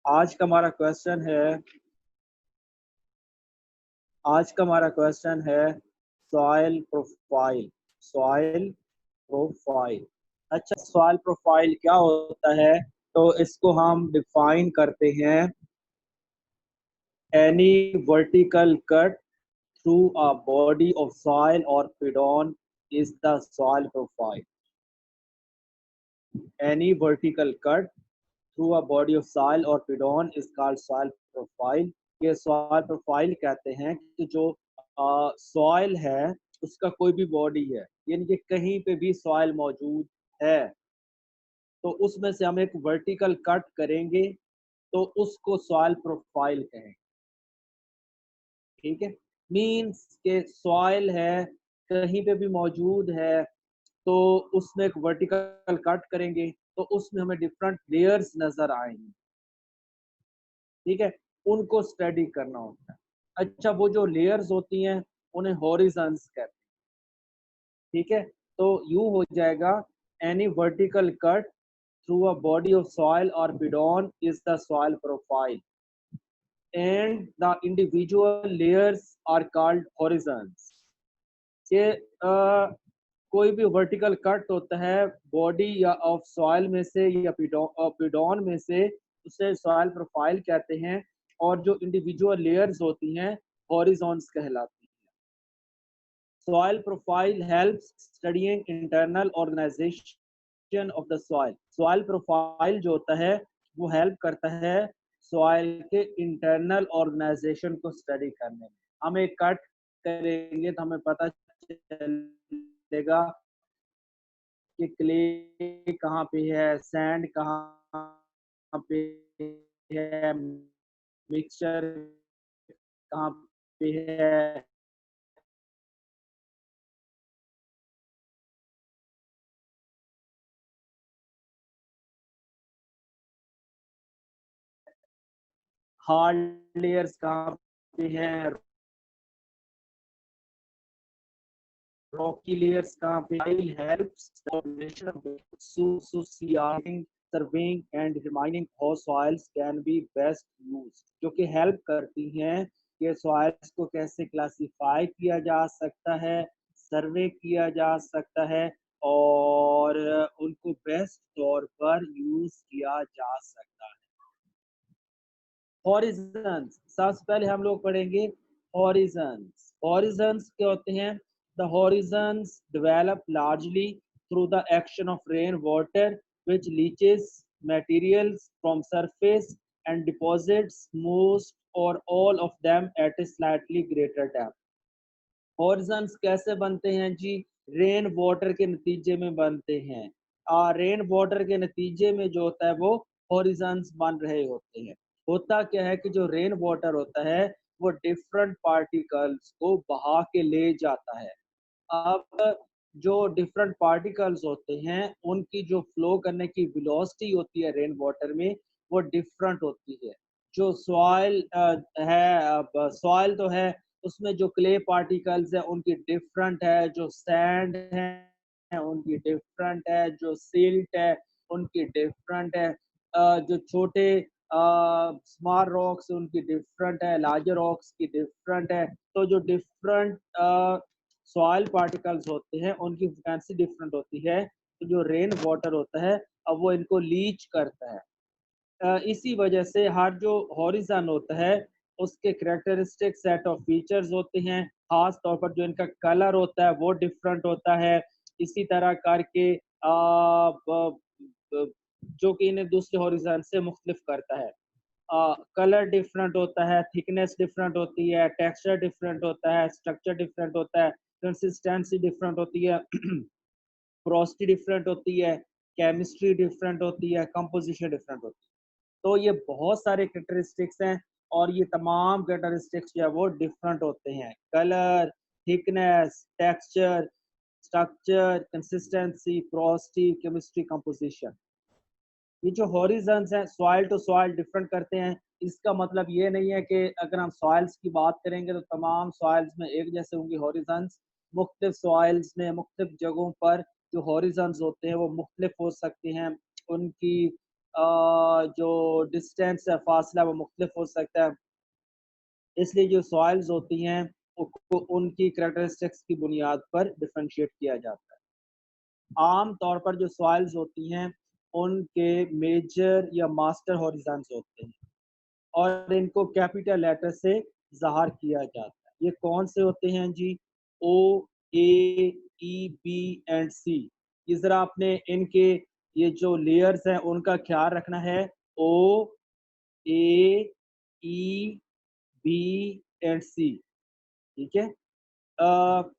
आज का हमारा क्वेश्चन है सॉइल प्रोफाइल। Soil profile. अच्छा, सॉइल प्रोफाइल क्या होता है? तो इसको हम डिफाइन करते हैं, any vertical cut through a body of soil or pedon is the soil profile. Any vertical cut through a body of soil or pedon is called soil profile. ये soil profile कहते हैं कि जो soil है उसका कोई भी body है, यानी कि कहीं पे भी सॉइल मौजूद है, तो उसमें से हम एक वर्टिकल कट करेंगे तो उसको सॉइल प्रोफाइल कहेंगे। ठीक है, मीन्स के सॉइल है, कहीं पे भी मौजूद है, तो उसमें एक वर्टिकल कट करेंगे तो उसमें हमें डिफरेंट लेयर्स नजर आएंगे। ठीक है, उनको स्टडी करना होता है। अच्छा, वो जो लेयर्स होती हैं उन्हें हॉरिजॉन्स कहते हैं। ठीक है, तो यूं हो जाएगा, any vertical cut through a body of soil or pedon is the soil profile and the individual layers are called horizons. ये कोई भी वर्टिकल कट होता है बॉडी या ऑफ सॉइल में से या पिडॉन में से, उसे सॉइल प्रोफाइल कहते हैं। और जो इंडिविजुअल लेयर्स होती हैं हॉरिजॉन्स कहलाती हैं। Soil profile helps studying internal organisation of the soil. Soil profile जो होता है वो हेल्प करता है सॉइल के इंटरनल ऑर्गेनाइजेशन को स्टडी करने में। हम एक कट करेंगे तो हमें पता चलेगा कि क्ले कहाँ पे है, सैंड कहाँ पे है, मिक्सचर कहाँ पे है। हार्ड लेयर्स कहाँ पे है, रॉकी लेयर्स कहाँ पे। Helps surveying and determining how soils can be best used, जो कि हेल्प करती हैं कि सॉइल्स को कैसे क्लासिफाई किया जा सकता है, सर्वे किया जा सकता है और उनको बेस्ट तौर पर यूज किया जा सकता है। हॉरिजन्स, सबसे पहले हम लोग पढ़ेंगे हॉरिजन्स। हॉरिजन्स क्या होते हैं? The horizons develop largely through the action of rain water which leaches materials from surface and deposits most or all of them at a slightly greater depth। Horizons कैसे बनते हैं जी? रेन वाटर के नतीजे में बनते हैं। रेन वाटर के नतीजे में जो होता है वो हॉरिजन्स बन रहे होते हैं। होता क्या है कि जो रेन वाटर होता है वो डिफरेंट पार्टिकल्स को बहा के ले जाता है। अब जो डिफरेंट पार्टिकल्स होते हैं उनकी जो फ्लो करने की वेलोसिटी होती है रेन वाटर में वो डिफरेंट होती है। जो सॉइल है, अब सॉइल तो है, उसमें जो क्ले पार्टिकल्स है उनकी डिफरेंट है, जो सैंड है उनकी डिफरेंट है, जो सिल्ट है उनकी डिफरेंट है, जो छोटे स्मॉल रॉक्स उनकी डिफरेंट है, लार्जर रॉक्स की डिफरेंट है। तो जो डिफरेंट सॉइल पार्टिकल्स होते हैं उनकी फ्रिक्वेंसी डिफरेंट होती है। तो जो रेन वाटर होता है अब वो इनको लीच करता है। इसी वजह से हर जो हॉरिजन होता है उसके करेक्टरिस्टिक सेट ऑफ फीचर्स होते हैं। खास तौर पर जो इनका कलर होता है वो डिफरेंट होता है। इसी तरह करके जो कि इन्हें दूसरे हॉरिजन से मुख्तलिफ करता है। कलर डिफरेंट होता है, थिकनेस डिफरेंट होती है, टेक्सचर डिफरेंट होता है, स्ट्रक्चर डिफरेंट होता है, कंसिस्टेंसी डिफरेंट होती है, पोरोसिटी डिफरेंट होती है, केमिस्ट्री डिफरेंट होती है, कंपोजिशन डिफरेंट होती है। तो ये बहुत सारे कैरेक्टरिस्टिक्स हैं और ये तमाम कैरेक्टरिस्टिक्स जो है वो डिफरेंट होते हैं। Colour, thickness, texture, structure, consistency, porosity, chemistry, composition. ये जो हॉरिजन्स हैं सॉइल टू सॉइल डिफरेंट करते हैं। इसका मतलब ये नहीं है कि अगर हम सॉइल्स की बात करेंगे तो तमाम सॉइल्स में एक जैसे होंगे हॉरिजन्स। मुख्तलिफ सॉइल्स में मुख्तलिफ जगहों पर जो हॉरिजन्स होते हैं वो मुख्तलिफ हो सकते हैं। उनकी जो डिस्टेंस है, फासला, वो मुख्तलिफ हो सकता है। इसलिए जो सॉइल्स होती हैं उनको उनकी करैक्टरिस्टिक्स की बुनियाद पर डिफरेंशिएट किया जाता है। आम तौर पर जो सॉइल्स होती हैं उनके मेजर या मास्टर हॉरिजॉन्स होते हैं और इनको कैपिटल लेटर से ज़ाहिर किया जाता है। ये कौन से होते हैं जी? ओ, ए, ई, बी एंड सी। ये ज़रा आपने इनके ये जो लेयर्स हैं उनका ख्याल रखना है। ओ, ए, ई, बी एंड सी, ठीक है? अ,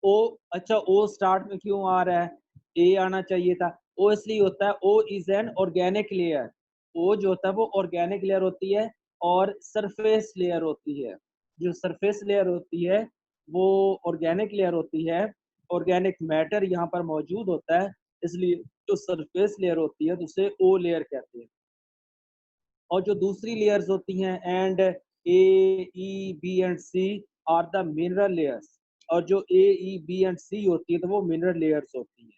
ओ, अच्छा ओ स्टार्ट में क्यों आ रहा है? ए आना चाहिए था। ओ इसलिए होता है, O is an organic layer. O जो होता है वो ऑर्गेनिक लेयर होती है और सरफेस लेयर होती है। जो सरफेस लेयर होती है वो ऑर्गेनिक लेयर होती है। ऑर्गेनिक मैटर यहाँ पर मौजूद होता है, इसलिए जो सरफेस लेयर होती है तो उसे ओ लेयर कहते हैं। और जो दूसरी लेयर्स होती हैं and A, E, B and C are the mineral layers. और जो ए, ई, बी एंड सी होती है तो वो मिनरल लेयर्स होती हैं।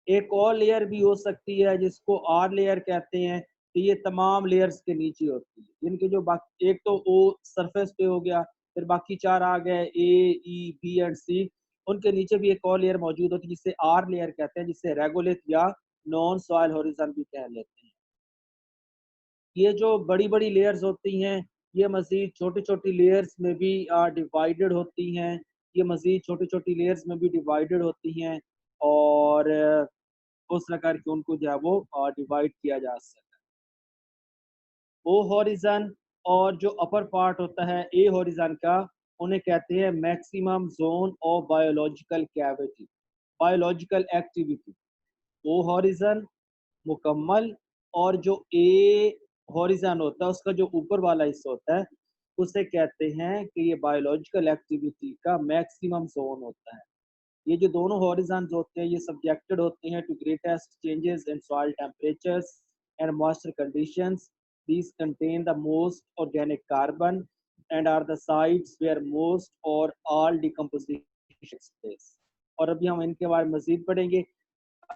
एक और लेयर भी हो सकती है जिसको आर लेयर कहते हैं, तो ये तमाम लेयर्स के नीचे होती है। इनके जो बाकी एक तो ओ सरफेस पे हो गया, फिर बाकी 4 आ गए ए, ई, बी एंड सी। उनके नीचे भी एक और लेयर मौजूद होती है जिसे आर लेयर कहते हैं, जिसे रेगोलिथ या नॉन सॉइल हॉरिज़ॉन भी कह लेते हैं। ये जो बड़ी-बड़ी लेयर्स होती हैं, ये मज़ीद छोटी-छोटी लेयर्स में भी डिवाइडेड होती हैं। ये मज़ीद छोटी-छोटी लेयर्स में भी डिवाइडेड होती हैं और उस प्रकार के उनको जो है वो डिवाइड किया जा सकता है। ओ हॉरिज़न और जो अपर पार्ट होता है ए हॉरिज़न का, उन्हें कहते हैं maximum zone of biological cavity, biological activity. O horizon मुकम्मल और जो ए हॉरिज़न होता है उसका जो ऊपर वाला हिस्सा होता है उसे कहते हैं कि ये बायोलॉजिकल एक्टिविटी का मैक्सिमम ज़ोन होता है। ये जो दोनों हॉरिज़ॉन्स होते हैं ये सब्जेक्टेड होते हैं to greatest changes in soil temperatures and moisture conditions. These contain the most organic carbon and are the sites where most or all decomposition takes place. और अभी हम इनके बारे में मज़ीद पढ़ेंगे।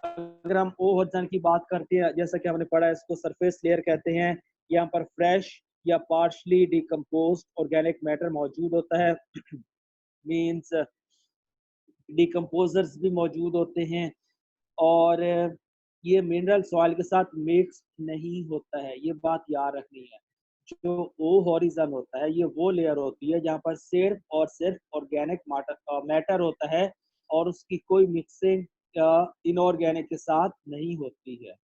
अगर हम ओ हॉरिज़ॉन की बात करते हैं, जैसा कि हमने पढ़ा इसको सरफेस लेयर कहते हैं। यहाँ पर फ्रेश या पार्शली डिकम्पोज्ड ऑर्गेनिक मैटर मौजूद होता है। मीन्स डिकम्पोजर्स भी मौजूद होते हैं और ये मिनरल सॉइल के साथ मिक्स नहीं होता है, ये बात याद रखनी है। जो ओ हॉरिज़न होता है ये वो लेयर होती है जहाँ पर सिर्फ और सिर्फ ऑर्गेनिक मैटर होता है और उसकी कोई मिक्सिंग इनऑर्गेनिक के साथ नहीं होती है।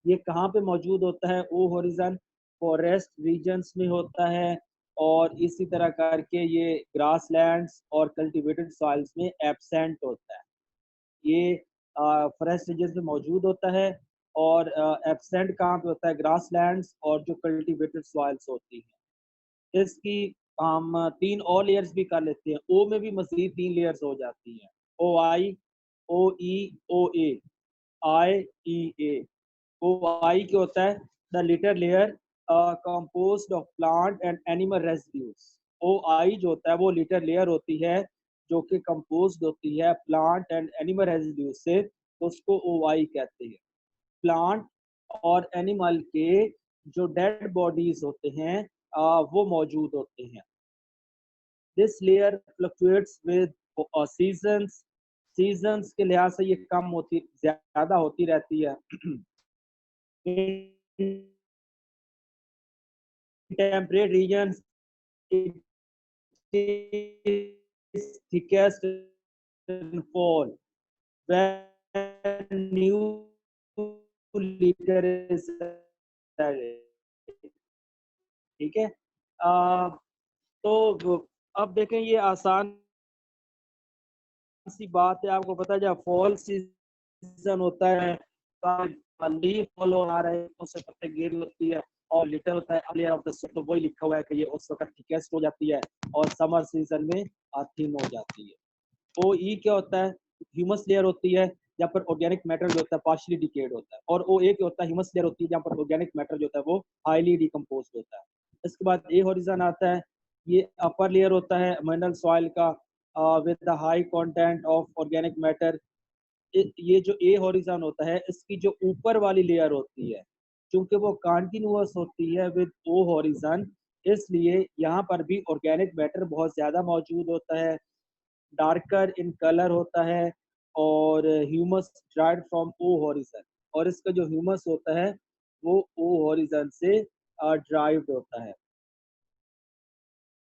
ये कहाँ पे मौजूद होता है ओ हॉरिज़न? फॉरेस्ट रीजन्स में होता है और इसी तरह करके ये ग्रासलैंड्स और कल्टीवेटेड सॉइल्स में एब्सेंट होता है। ये फॉरेस्ट रीजन्स में मौजूद होता है और एब्सेंट कहाँ पे होता है? ग्रासलैंड्स और जो कल्टीवेटेड सॉइल्स होती हैं। इसकी हम 3 और लेयर्स भी कर लेते हैं। ओ में भी मज़ीद 3 लेयर्स हो जाती हैं। ओआई, ओई, ओए, IEA। ओआई क्या होता है? The litre layer composed of plant and animal residues. OI जो होता है वो लिटर लेयर होती है जो कि कंपोज्ड होती है प्लांट एंड एनिमल रेसिड्यूज से, तो उसको ओआई कहते हैं। प्लांट और एनिमल के जो डेड बॉडीज होते हैं वो मौजूद होते हैं। This layer fluctuates with seasons. Seasons के लिहाज से ये कम होती ज़्यादा होती रहती है। temperate regions it is thickest in fall when new litter is added. ठीक है। तो अब देखें ये आसान सी बात है, आपको पता है जब फॉल सीजन होता है लीफ फॉल आ रहे हैं तो उससे पत्ते गिर होती है और लिटर होता है लेयर ऑफ द तो वही लिखा हुआ है कि ये उस वक्त थिकेस्ट हो जाती है और समर सीजन में थिन हो जाती है। ओ ई क्या होता है? ह्यूमस लेयर होती है जहाँ पर ऑर्गेनिक मैटर जो होता है पार्शियली डिकेड होता है और ओ ए क्या होता है? ह्यूमस लेयर होती है जहाँ पर ऑर्गेनिक मैटर जो होता है वो हाईली डिकम्पोज होता है। इसके बाद ए हॉरिजन आता है, ये अपर लेयर होता है मिनरल सॉइल का with the high content of organic matter ये जो ए हॉरिजॉन होता है, इसकी जो ऊपर वाली लेयर होती है, क्योंकि वो कंटिन्यूअस होती है विद ओ हॉरिजॉन, इसलिए यहाँ पर भी ऑर्गेनिक मैटर बहुत ज़्यादा मौजूद होता है, डार्कर इन कलर होता है और humus dried from O horizon, और इसका जो ह्यूमस होता है वो ओ हॉरिजन से ड्राइव्ड होता है।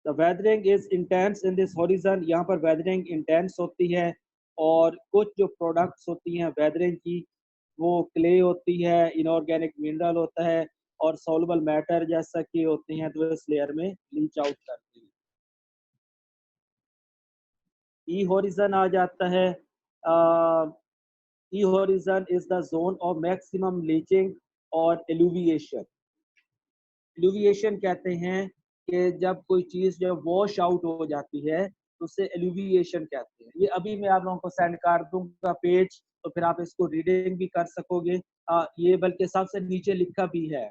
The weathering is intense in this horizon, यहाँ पर वेदरिंग इंटेंस होती है और कुछ जो प्रोडक्ट्स होती हैं वेदरिंग की वो क्ले होती है, इनऑर्गेनिक मिनरल होता है और सॉल्युबल मैटर जैसा कि होती हैं तो इस लेयर में लीच आउट करती है। ई हॉरिजन आ जाता है। E horizon is the zone of maximum leaching or eluviation. एलुविएशन कहते हैं कि जब कोई चीज़ जब वॉश आउट हो जाती है तो उसे एलुविएशन कहते हैं। ये अभी मैं आप लोगों को सेंड कर दूंगा पेज, तो फिर आप इसको रीडिंग भी कर सकोगे। ये बल्कि सबसे नीचे लिखा भी है,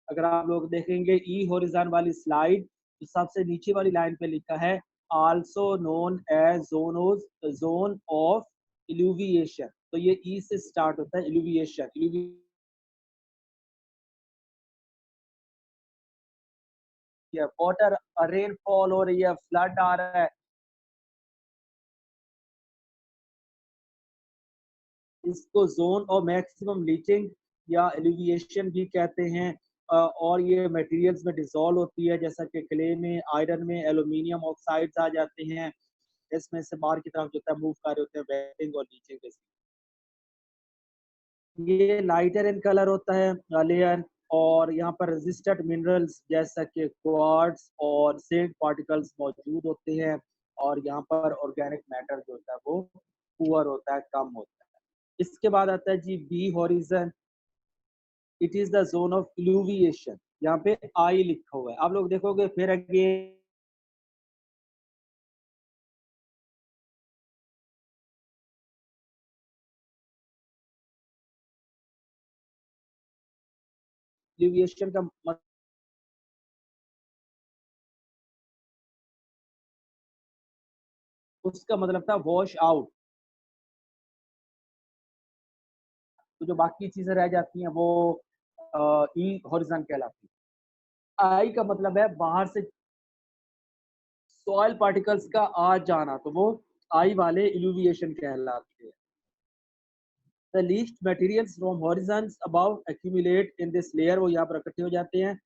अगर आप लोग देखेंगे ई हॉरिजॉन वाली स्लाइड तो सबसे नीचे वाली लाइन पे लिखा है also known as zone of illuviation. तो ये ई से स्टार्ट होता है इल्यूविएशन। वाटर रेनफॉल हो रही है, फ्लड आ रहा है, इसको जोन ऑफ मैक्सिमम लीचिंग या एलिविएशन भी कहते हैं। और ये मटेरियल्स में डिसॉल्व होती है, जैसा कि क्ले में, आयरन में एल्यूमिनियम ऑक्साइड्स आ जाते हैं, इसमें से बाहर की तरफ जो है मूव कर रहे होते हैं वेटिंग और नीचे के। ये लाइटर इन कलर होता है लेयर, और यहाँ पर रेजिस्टेंट मिनरल्स जैसा कि क्वार्ट्ज और सिल्ट पार्टिकल्स मौजूद होते हैं, और यहाँ पर ऑर्गेनिक मैटर जो होता है वो पुअर होता है, कम होता है। इसके बाद आता है जी B horizon. It is the zone of illuviation, यहाँ पे आई लिखा हुआ है, आप लोग देखोगे फिर अगेन इल्यूविएशन का उसका मतलब था वॉश आउट। तो जो बाकी चीजें रह जाती हैं वो ई हॉरिजन कहलाती है। आई का मतलब है बाहर से सॉइल पार्टिकल्स का आ जाना, तो वो आई वाले इल्यूविएशन कहलाते हैं। The least materials from horizons above accumulate in this layer, वो यहाँ पर इकट्ठे हो जाते हैं।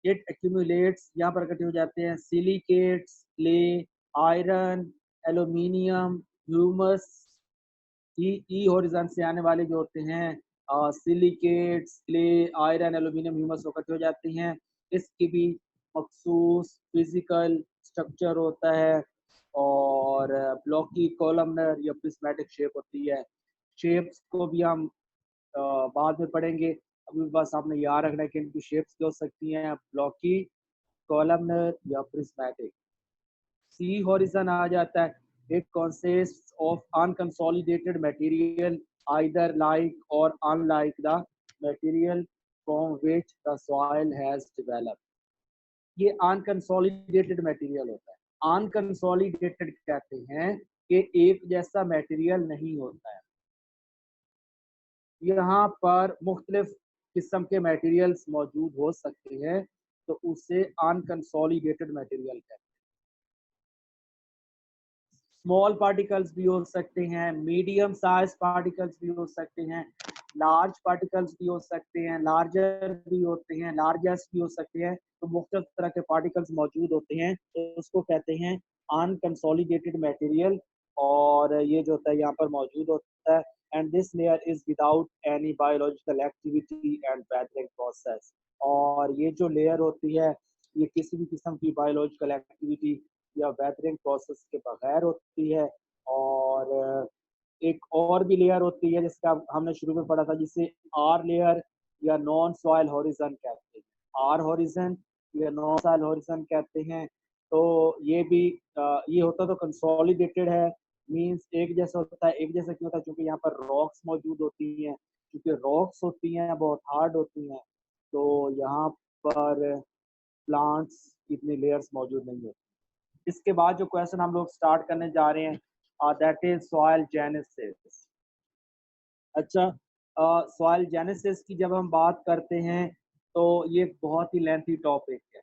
इट एक्यूमुलेट्स, यहाँ पर इकट्ठे हो जाते हैं silicates, clay, iron, aluminium, humus. E horizon से आने वाले जो होते हैं silicates, clay, iron, aluminium, humus इकट्ठे हो जाती हैं। इसकी भी मखसूस फिजिकल स्ट्रक्चर होता है और ब्लॉकी कॉलमनर या प्रिज्मेटिक शेप होती है। शेप्स को भी हम बाद में पढ़ेंगे, अभी बस आपने याद रखना है कि इनकी शेप्स क्या हो सकती हैं, ब्लॉकी, कॉलमनर या प्रिज्मेटिक। सी हॉरिजन आ जाता है। It consists of unconsolidated material either like or unlike the material from which the soil has developed। ये अनकंसोलिडेटेड मटेरियल होता है। अनकंसोलिडेटेड कहते हैं कि एक जैसा मटेरियल नहीं होता है। यहाँ पर मुख्तलिफ किस्म के मटेरियल्स मौजूद हो सकते हैं, तो उसे अनकंसोलिडेटेड मटेरियल कहते हैं। स्मॉल पार्टिकल्स भी हो सकते हैं, मीडियम साइज पार्टिकल्स भी हो सकते हैं, लार्ज पार्टिकल्स भी हो सकते हैं, लार्जर भी होते हैं, लार्जेस्ट भी हो सकते हैं। तो मुख्तलिफ तरह के पार्टिकल्स मौजूद होते हैं, तो उसको कहते हैं अनकंसोलिडेटेड मटेरियल। और ये जो होता है यहाँ पर मौजूद होता है। And this layer is without any biological activity and weathering process. और ये जो लेयर होती है ये किसी भी किस्म की बायोलॉजिकल एक्टिविटी या वेदरिंग प्रोसेस के बगैर होती है। और एक और भी लेयर होती है जिसका हमने शुरू में पढ़ा था, जिसे आर लेयर या नॉन सॉइल हॉरिजन कहते हैं। आर हॉरिजन या नॉन सॉइल हॉरिजन कहते हैं। तो ये भी ये होता तो कंसोलिडेटेड है, मींस एक जैसा होता है। एक जैसा क्यों होता है? क्योंकि यहाँ पर रॉक्स मौजूद होती हैं, क्योंकि रॉक्स होती हैं बहुत हार्ड होती हैं, तो यहाँ पर प्लांट्स इतनी लेयर्स मौजूद नहीं होती। इसके बाद जो क्वेश्चन हम लोग स्टार्ट करने जा रहे हैं दैट इज सॉइल जेनेसिस। अच्छा, सॉइल जेनेसिस की जब हम बात करते हैं तो ये एक बहुत ही लेंथी टॉपिक है।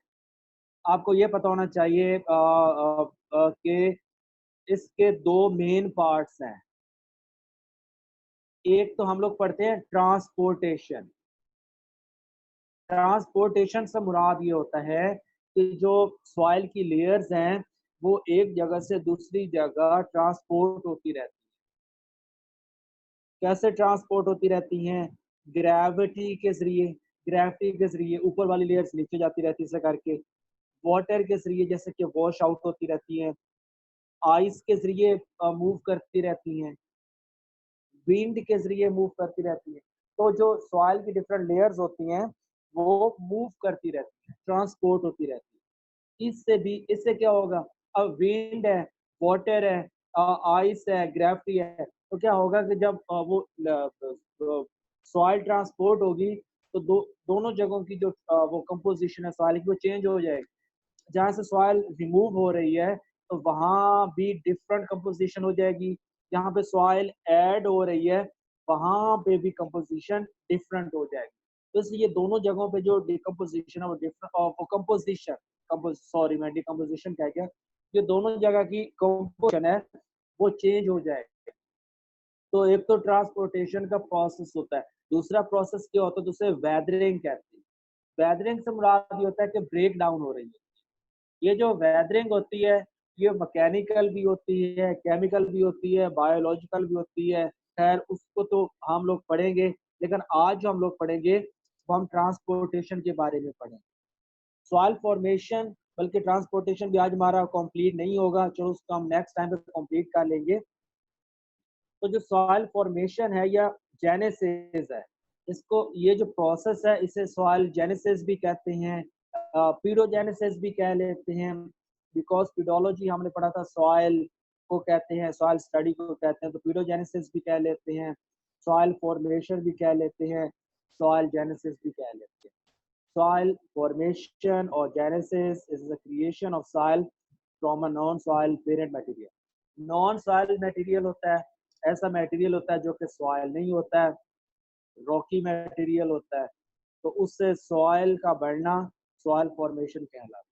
आपको ये पता होना चाहिए कि इसके 2 मेन पार्ट्स हैं। एक तो हम लोग पढ़ते हैं ट्रांसपोर्टेशन। ट्रांसपोर्टेशन से मुराद ये होता है कि जो सॉइल की लेयर्स हैं, वो एक जगह से दूसरी जगह ट्रांसपोर्ट होती रहती हैं। कैसे ट्रांसपोर्ट होती रहती हैं? ग्रेविटी के ज़रिए। ग्रेविटी के ज़रिए ऊपर वाली लेयर्स नीचे जाती रहती है ऐसे करके। वाटर के ज़रिए जैसे कि वॉश आउट होती रहती हैं। आइस के ज़रिए मूव करती रहती हैं। विंड के ज़रिए मूव करती रहती हैं। तो जो सॉइल की डिफरेंट लेयर्स होती हैं, वो मूव करती रहती हैं, ट्रांसपोर्ट होती रहती हैं। इससे क्या होगा? अब विंड है, वाटर है, आइस है, ग्रेविटी है, तो क्या होगा कि जब सॉइल ट्रांसपोर्ट होगी, तो दोनों जगहों की जो वो कंपोजिशन है सॉइल की, वो चेंज हो जाएगी। जहाँ से सॉइल रिमूव हो रही है, तो वहाँ भी डिफरेंट कंपोजिशन हो जाएगी। जहाँ पे सॉइल ऐड हो रही है, वहाँ पे भी कंपोजिशन डिफरेंट हो जाएगी। तो इसलिए दोनों जगहों पे जो डिकम्पोजिशन है वो डिफरेंट, वो कंपोजिशन, सॉरी मैं डिकम्पोजिशन कह गया। ये दोनों जगह की कंपोजिशन है, वो चेंज हो जाएगी। तो एक तो ट्रांसपोर्टेशन का प्रोसेस होता है, दूसरा प्रोसेस क्या होता है, जिसे वेदरिंग कहते हैं। वेदरिंग से मुराद ये होता है कि ब्रेक डाउन हो रही है। ये जो वेदरिंग होती है, ये मैकेनिकल भी होती है, केमिकल भी होती है, बायोलॉजिकल भी होती है। खैर उसको तो हम लोग पढ़ेंगे, लेकिन आज जो हम लोग पढ़ेंगे, वो हम ट्रांसपोर्टेशन के बारे में पढ़ेंगे। सॉइल फॉर्मेशन बल्कि ट्रांसपोर्टेशन भी आज हमारा कंप्लीट नहीं होगा, चलो उसको हम नेक्स्ट टाइम पे कंप्लीट कर लेंगे। तो जो सॉइल फॉर्मेशन है या जेनेसिस है, इसको ये जो प्रोसेस है इसे सॉइल जेनेसिस भी कहते हैं, पीडोजेनेसिस भी कह लेते हैं। बिकॉज पीडोलॉजी हमने पढ़ा था, सॉइल को कहते हैं, सॉइल स्टडी को कहते हैं, तो पीडोजेनेसिस भी कह लेते हैं, सॉइल फॉर्मेशन भी कह लेते हैं, सॉइल जेनेसिस भी कह लेते हैं। Soil formation or genesis is the creation of soil from a non-soil parent material. Non-soil material होता है, ऐसा मटेरियल होता है जो कि सॉइल नहीं होता है, रॉकी मटेरियल होता है, तो उससे सॉइल का बढ़ना सॉइल फॉर्मेशन कहलाता है।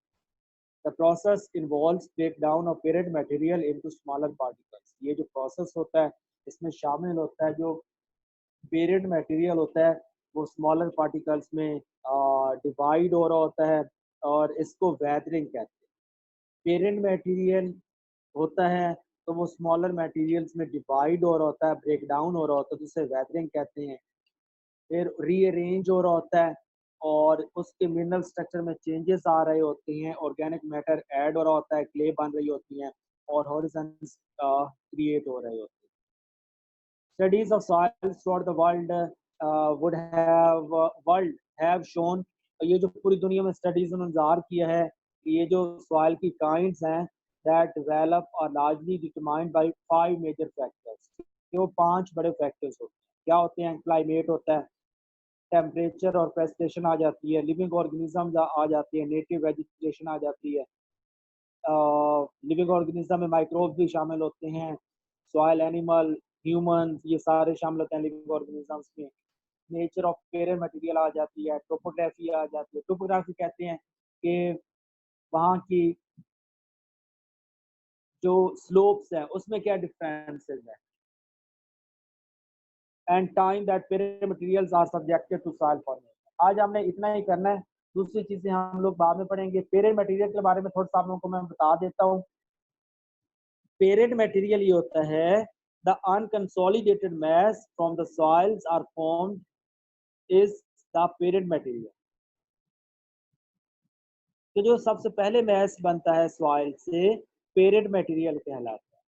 The process involves break down of parent material into smaller particles. ये जो प्रोसेस होता है, इसमें शामिल होता है जो पेरेंट मटेरियल होता है, वो स्मॉलर पार्टिकल्स में डिवाइड हो रहा होता है, और इसको वेदरिंग कहते हैं। पेरेंट मटेरियल होता है तो वो स्मॉलर मटेरियल्स में डिवाइड हो रहा होता है, ब्रेक डाउन हो रहा होता है, तो उसे वेदरिंग कहते हैं। फिर रीअरेंज हो रहा होता है और उसके मिनरल स्ट्रक्चर में चेंजेस आ रहे होते हैं, ऑर्गेनिक मैटर ऐड हो रहा होता है, क्ले बन रही होती हैं और हॉरिजॉन्स क्रिएट हो रहे होते हैं। Studies of soils throughout the world world have shown, ये जो पूरी दुनिया में स्टडीज उन्होंने ज़ाहिर किया है कि ये जो सॉइल की काइंड्स हैं, that develop are largely determined by 5 major factors. कि वो 5 बड़े फैक्टर्स होते हैं। क्या होते हैं? क्लाइमेट होता है, टेम्परेचर और प्रेसिपिटेशन आ जाती है, लिविंग ऑर्गेनिजम्स आ जाती है, नेटिव वेजिटेशन आ जाती है, लिविंग ऑर्गेनिज्म में माइक्रोब्स भी शामिल होते हैं, सॉइल एनिमल, ह्यूमंस, ये सारे शामिल होते हैं लिविंग ऑर्गेनिजम्स में। नेचर ऑफ पेरेंट मटेरियल आ जाती है, टोपोग्राफी आ जाती है। टोपोग्राफी कहते हैं कि वहाँ की जो स्लोप्स हैं उसमें क्या डिफरेंसेस है। And time that parent materials are subjected to soil formation. आज हमने इतना ही करना है, दूसरी चीजें हम लोग बाद में पढ़ेंगे। पेरेंट मटेरियल के बारे में थोड़ा सा आप लोगों को मैं बता देता हूँ। पेरेंट मटेरियल ये होता है, the unconsolidated mass from the soils are formed is the parent material। तो जो सबसे पहले मैस बनता है सॉइल से, पेरेंट मटेरियल कहलाता है।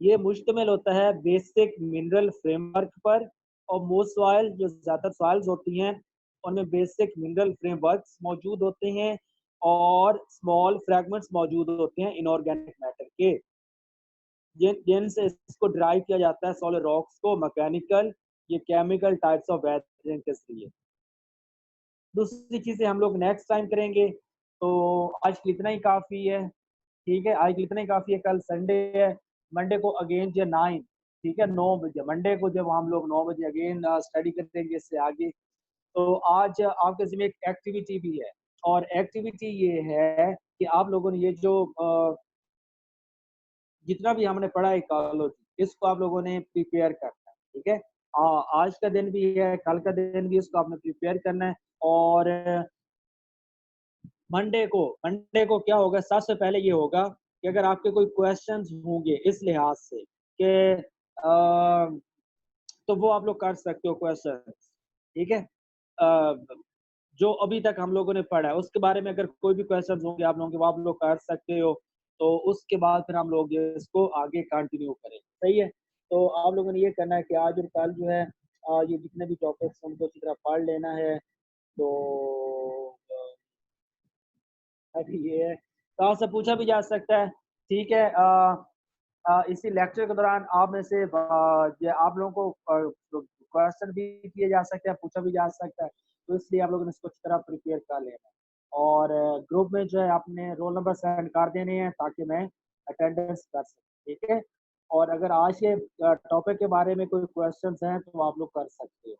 ये मुश्तमिल होता है बेसिक मिनरल फ्रेमवर्क पर, और मोस्ट सॉइल, जो ज़्यादातर सॉइल्स होती हैं उनमें बेसिक मिनरल फ्रेमवर्क्स मौजूद होते हैं और स्मॉल फ्रैगमेंट्स मौजूद होते हैं इनऑर्गेनिक मैटर के, जिनसे इसको ड्राइव किया जाता है सॉलिड रॉक्स को मैकेनिकल, ये केमिकल टाइप्स ऑफ वेदरिंग के जरिए। दूसरी चीजें हम लोग नेक्स्ट टाइम करेंगे। तो आज के लिए इतना ही काफी है। ठीक है, आज के लिए इतना ही काफी है। कल संडे है, मंडे को अगेन जो 9 ठीक है, 9 बजे मंडे को जब हम लोग 9 बजे अगेन स्टडी करेंगे इससे आगे। तो आज आपके ज़िम्मे एक एक्टिविटी भी है और एक्टिविटी ये है कि आप लोगों ने ये जो जितना भी हमने पढ़ा है इकोलॉजी, इसको आप लोगों ने प्रिपेयर करना है, ठीक है? आज का दिन भी है, कल का दिन भी इसको आपने प्रिपेयर करना है और मंडे को क्या होगा, सबसे पहले ये होगा कि अगर आपके कोई क्वेश्चंस होंगे इस लिहाज से कि तो वो आप लोग कर सकते हो क्वेश्चंस, ठीक है? जो अभी तक हम लोगों ने पढ़ा है, उसके बारे में अगर कोई भी क्वेश्चंस होंगे आप लोगों के, वो आप लोग कर सकते हो। तो उसके बाद फिर हम लोग इसको आगे कंटिन्यू करें, सही है? तो आप लोगों ने ये करना है कि आज और कल जो है ये जितने भी टॉपिक्स हैं उनको अच्छी तरह पढ़ लेना है। तो अभी ये है, तो आपसे पूछा भी जा सकता है, ठीक है? इसी लेक्चर के दौरान आप में से ये आप लोगों को क्वेश्चन भी किए जा सकते हैं, पूछा भी जा सकता है, तो इसलिए आप लोगों ने इसको अच्छी तरह प्रिपेयर कर लेना है। और ग्रुप में जो है अपने रोल नंबर सेंड कर देने हैं ताकि मैं अटेंडेंस कर सकूँ, ठीक है? और अगर आज के टॉपिक के बारे में कोई क्वेश्चंस हैं तो आप लोग कर सकते हो।